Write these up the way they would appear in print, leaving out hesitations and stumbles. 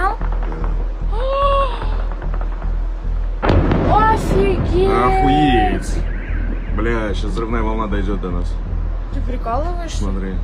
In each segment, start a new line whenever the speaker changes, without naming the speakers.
Понял? Офигеть!
Охуеть! Бля, сейчас взрывная волна дойдет до нас.
Ты прикалываешься?
Смотри.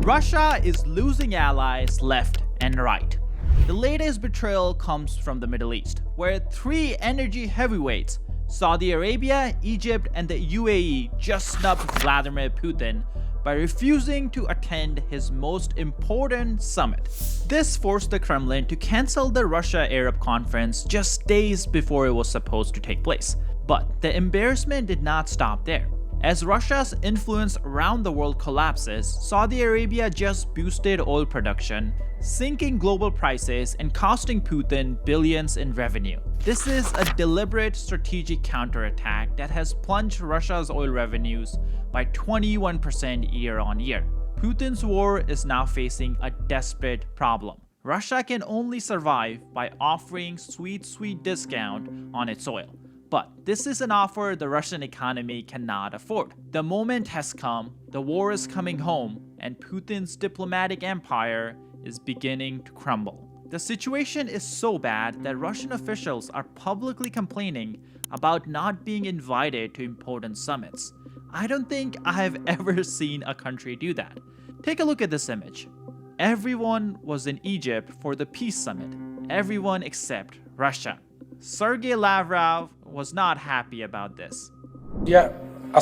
Russia is losing allies left and right. The latest betrayal comes from the Middle East, where three energy heavyweights, Saudi Arabia, Egypt, and the UAE, just snubbed Vladimir Putin by refusing to attend his most important summit. This forced the Kremlin to cancel the Russia-Arab conference just days before it was supposed to take place. But the embarrassment did not stop there. As Russia's influence around the world collapses, Saudi Arabia just boosted oil production, sinking global prices and costing Putin billions in revenue. This is a deliberate strategic counterattack that has plunged Russia's oil revenues by 21% year on year. Putin's war is now facing a desperate problem. Russia can only survive by offering sweet discount on its oil. But this is an offer the Russian economy cannot afford. The moment has come, the war is coming home, and Putin's diplomatic empire is beginning to crumble. The situation is so bad that Russian officials are publicly complaining about not being invited to important summits. I don't think I have ever seen a country do that. Take a look at this image. Everyone was in Egypt for the peace summit. Everyone except Russia. Sergei Lavrov was not happy about this.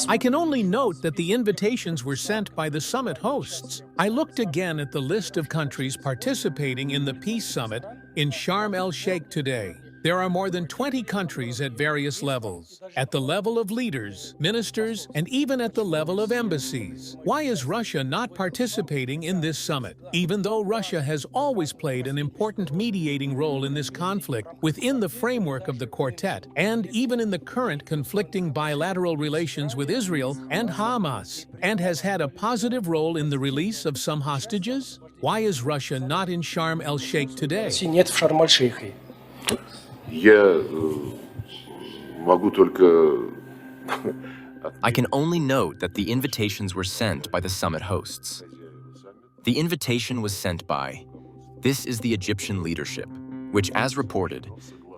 I can only note that the invitations were sent by the summit hosts. I looked again at the list of countries participating in the Peace Summit in Sharm el-Sheikh today. There are more than 20 countries at various levels, at the level of leaders, ministers, and even at the level of embassies. Why is Russia not participating in this summit, even though Russia has always played an important mediating role in this conflict within the framework of the Quartet, and even in the current conflicting bilateral relations with Israel and Hamas, and has had a positive role in the release of some hostages? Why is Russia not in Sharm el-Sheikh today?
Нет в Шарм-эль-Шейхе.
I can only note that the invitations were sent by the summit hosts. The invitation was sent by, this is the Egyptian leadership, which, as reported,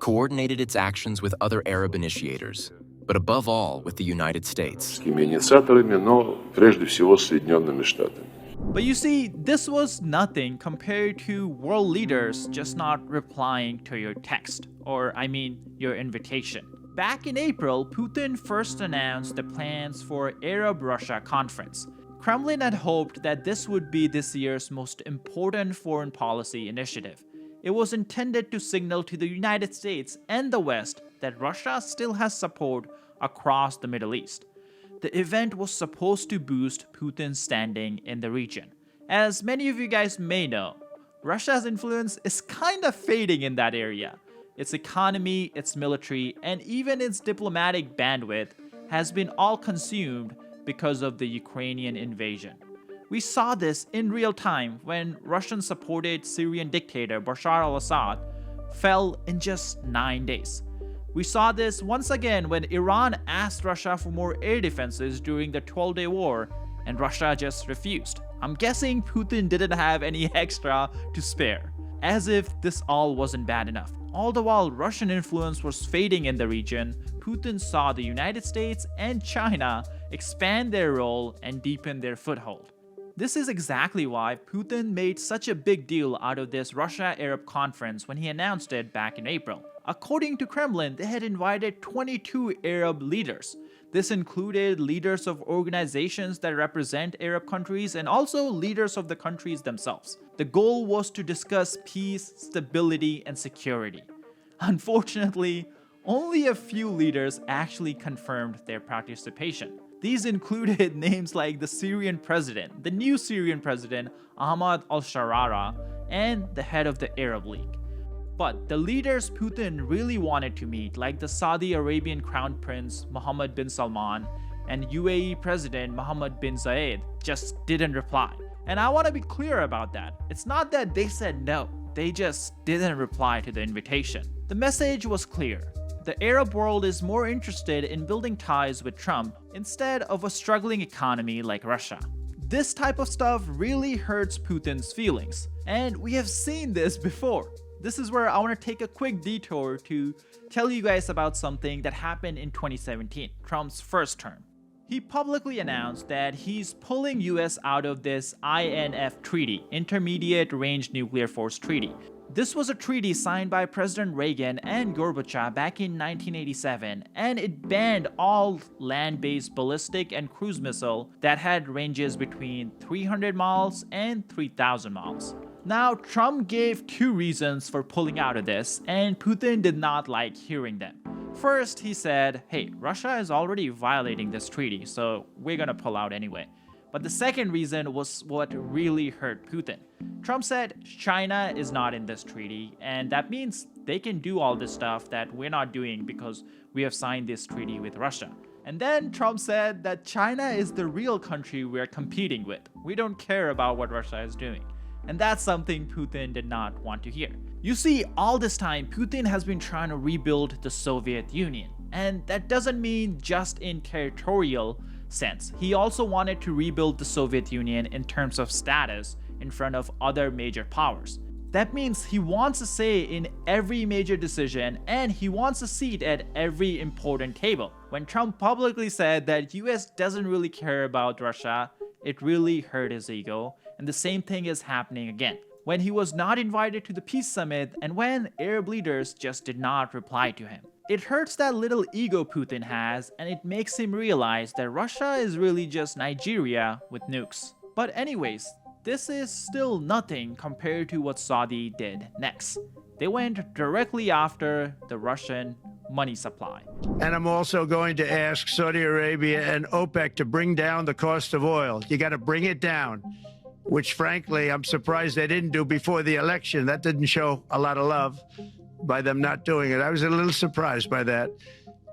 coordinated its actions with other Arab initiators, but above all with the United States.
But you see, this was nothing compared to world leaders just not replying to your text, or your invitation. Back in April, Putin first announced the plans for Arab-Russia conference. Kremlin had hoped that this would be this year's most important foreign policy initiative. It was intended to signal to the United States and the West that Russia still has support across the Middle East. The event was supposed to boost Putin's standing in the region. As many of you guys may know, Russia's influence is kind of fading in that area. Its economy, its military, and even its diplomatic bandwidth has been all consumed because of the Ukrainian invasion. We saw this in real time when Russian-supported Syrian dictator Bashar al-Assad fell in just 9 days. We saw this once again when Iran asked Russia for more air defenses during the 12-day war, and Russia just refused. I'm guessing Putin didn't have any extra to spare. As if this all wasn't bad enough. All the while Russian influence was fading in the region, Putin saw the United States and China expand their role and deepen their foothold. This is exactly why Putin made such a big deal out of this Russia-Arab conference when he announced it back in April. According to Kremlin, they had invited 22 Arab leaders. This included leaders of organizations that represent Arab countries and also leaders of the countries themselves. The goal was to discuss peace, stability, and security. Unfortunately, only a few leaders actually confirmed their participation. These included names like the Syrian president, the new Syrian president, Ahmad al-Sharara, and the head of the Arab League. But the leaders Putin really wanted to meet, like the Saudi Arabian Crown Prince Mohammed bin Salman and UAE President Mohammed bin Zayed, just didn't reply. And I want to be clear about that. It's not that they said no, they just didn't reply to the invitation. The message was clear. The Arab world is more interested in building ties with Trump instead of a struggling economy like Russia. This type of stuff really hurts Putin's feelings, and we have seen this before. this is where I want to take a quick detour to tell you guys about something that happened in 2017, Trump's first term. He publicly announced that he's pulling US out of this INF treaty, Intermediate Range Nuclear Force Treaty. This was a treaty signed by President Reagan and Gorbachev back in 1987, and it banned all land-based ballistic and cruise missile that had ranges between 300 miles and 3,000 miles. Now, Trump gave two reasons for pulling out of this, and Putin did not like hearing them. First, he said, hey, Russia is already violating this treaty, so we're gonna pull out anyway. But the second reason was what really hurt Putin. Trump said China is not in this treaty, and that means they can do all this stuff that we're not doing because we have signed this treaty with Russia. And then Trump said that China is the real country we're competing with. We don't care about what Russia is doing. And that's something Putin did not want to hear. You see, all this time, Putin has been trying to rebuild the Soviet Union. And that doesn't mean just in territorial sense. He also wanted to rebuild the Soviet Union in terms of status in front of other major powers. That means he wants a say in every major decision, and he wants a seat at every important table. When Trump publicly said that US doesn't really care about Russia, it really hurt his ego, and the same thing is happening again. When he was not invited to the peace summit, and when Arab leaders just did not reply to him. It hurts that little ego Putin has, and it makes him realize that Russia is really just Nigeria with nukes. But anyways, this is still nothing compared to what Saudi did next. They went directly after the Russian money supply.
And I'm also going to ask Saudi Arabia and OPEC to bring down the cost of oil. You got to bring it down, which frankly, I'm surprised they didn't do before the election. That didn't show a lot of love by them not doing it. I was a little surprised by that.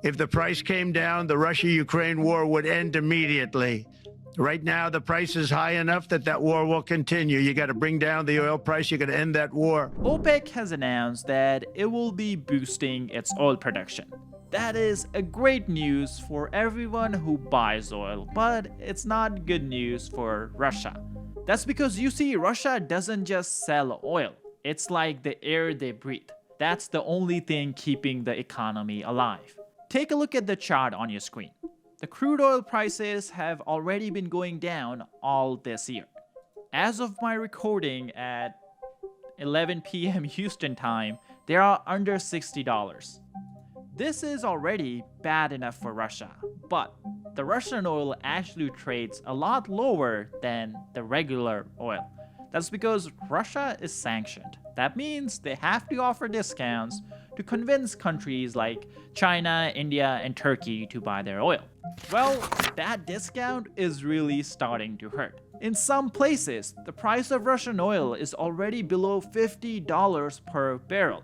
If the price came down, the Russia-Ukraine war would end immediately. Right now, the price is high enough that that war will continue. You got to bring down the oil price. You got to end that war.
OPEC has announced that it will be boosting its oil production. That is a great news for everyone who buys oil, but it's not good news for Russia. That's because you see, Russia doesn't just sell oil. It's like the air they breathe. That's the only thing keeping the economy alive. Take a look at the chart on your screen. The crude oil prices have already been going down all this year. As of my recording at 11 p.m. Houston time, they are under $60. This is already bad enough for Russia, but the Russian oil actually trades a lot lower than the regular oil. That's because Russia is sanctioned. That means they have to offer discounts to convince countries like China, India, and Turkey to buy their oil. Well, that discount is really starting to hurt. In some places, the price of Russian oil is already below $50 per barrel.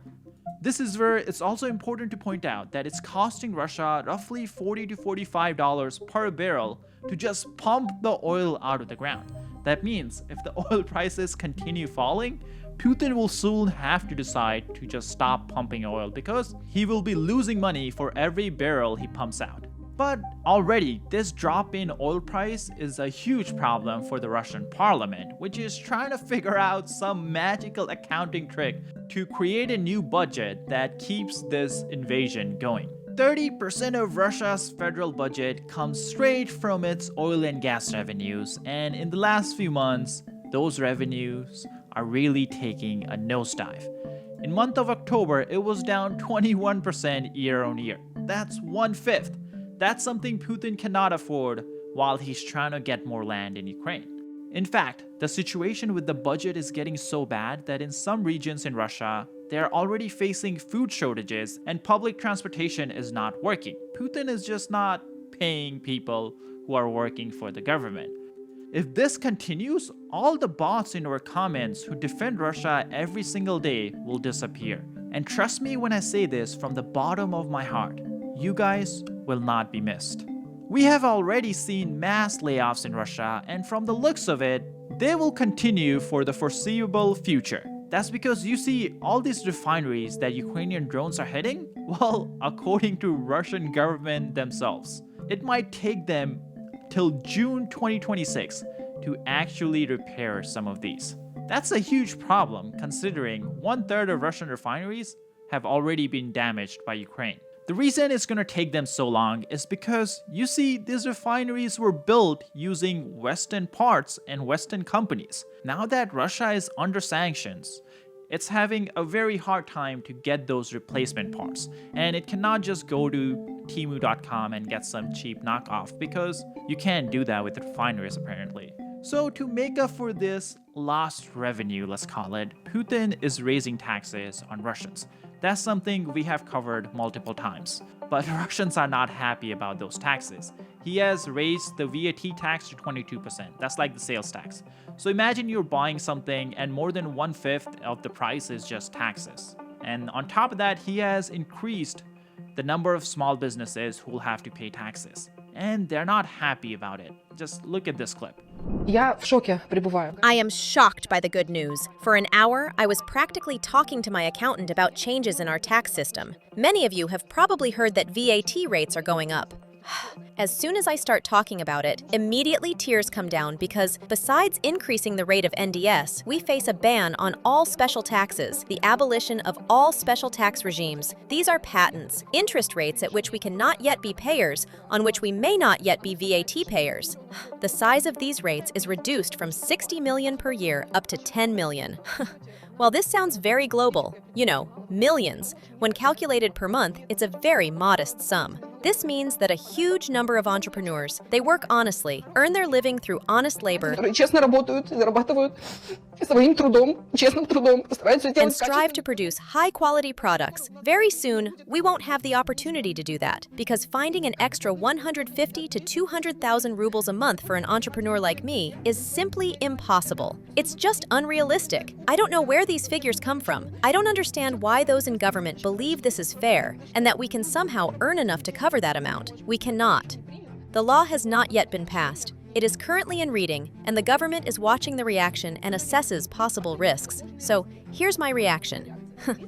This is where it's also important to point out that it's costing Russia roughly $40 to $45 per barrel to just pump the oil out of the ground. That means if the oil prices continue falling, Putin will soon have to decide to just stop pumping oil because he will be losing money for every barrel he pumps out. But already, this drop in oil price is a huge problem for the Russian parliament, which is trying to figure out some magical accounting trick to create a new budget that keeps this invasion going. 30% of Russia's federal budget comes straight from its oil and gas revenues, and in the last few months, those revenues are really taking a nosedive. In month of October, it was down 21% year on year. That's 1/5. That's something Putin cannot afford while he's trying to get more land in Ukraine. In fact, the situation with the budget is getting so bad that in some regions in Russia, they're already facing food shortages and public transportation is not working. Putin is just not paying people who are working for the government. If this continues, all the bots in our comments who defend Russia every single day will disappear. And trust me when I say this from the bottom of my heart, you guys will not be missed. We have already seen mass layoffs in Russia, and from the looks of it, they will continue for the foreseeable future. That's because you see all these refineries that Ukrainian drones are hitting? Well, according to Russian government themselves, it might take them till June 2026 to actually repair some of these. That's a huge problem considering 1/3 of Russian refineries have already been damaged by Ukraine. The reason it's going to take them so long is because, you see, these refineries were built using Western parts and Western companies. Now that Russia is under sanctions, it's having a very hard time to get those replacement parts. And it cannot just go to Temu.com and get some cheap knockoff, because you can't do that with refineries apparently. So to make up for this lost revenue, let's call it, Putin is raising taxes on Russians. That's something we have covered multiple times. But Russians are not happy about those taxes. He has raised the VAT tax to 22%. That's like the sales tax. So imagine you're buying something and more than 1/5 of the price is just taxes. And on top of that, he has increased the number of small businesses who will have to pay taxes. And they're not happy about it. Just look at this clip.
Я в шоке пребываю.
I am shocked by the good news. For an hour, I was practically talking to my accountant about changes in our tax system. Many of you have probably heard that VAT rates are going up. As soon as I start talking about it, immediately tears come down because besides increasing the rate of NDS, we face a ban on all special taxes, the abolition of all special tax regimes. These are patents, interest rates at which we cannot yet be payers, on which we may not yet be VAT payers. The size of these rates is reduced from 60 million per year up to 10 million. While this sounds very global, you know, millions, when calculated per month, it's a very modest sum. This means that a huge number of entrepreneurs, they work honestly, earn their living through honest labor,
Которые честно работают, зарабатывают своим трудом, честным трудом, стараются
and
делать
strive to
качественно.
produce high-quality products. Very soon, we won't have the opportunity to do that, because finding an extra 150 to 200,000 rubles a month for an entrepreneur like me is simply impossible. It's just unrealistic. I don't know where these figures come from. I don't understand why those in government believe this is fair, and that we can somehow earn enough to cover that amount. We cannot. The law has not yet been passed. It is currently in reading, and the government is watching the reaction and assesses possible risks. So, here's my reaction.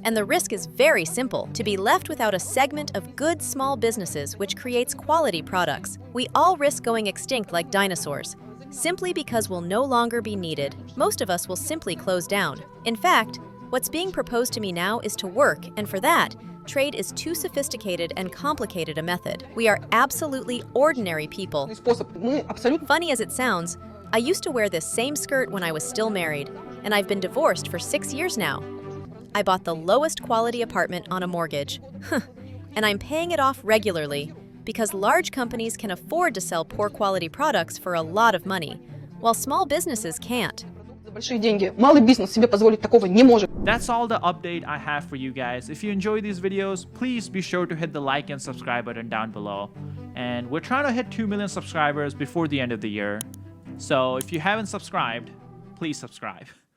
And the risk is very simple, to be left without a segment of good small businesses which creates quality products. We all risk going extinct like dinosaurs. Simply because we'll no longer be needed, most of us will simply close down. In fact, what's being proposed to me now is to work, and for that, trade is too sophisticated and complicated a method. We are absolutely ordinary people.
Способ. Мы абсолютно
Funny as it sounds, I used to wear this same skirt when I was still married, and I've been divorced for 6 years now. I bought the lowest quality apartment on a mortgage, and I'm paying it off regularly because large companies can afford to sell poor quality products for a lot of money, while small businesses can't.
за большие деньги. Малый бизнес себе позволить такого не может.
That's all the update I have for you guys. If you enjoy these videos, please be sure to hit the like and subscribe button down below. And we're trying to hit 2 million subscribers before the end of the year. So if you haven't subscribed, please subscribe.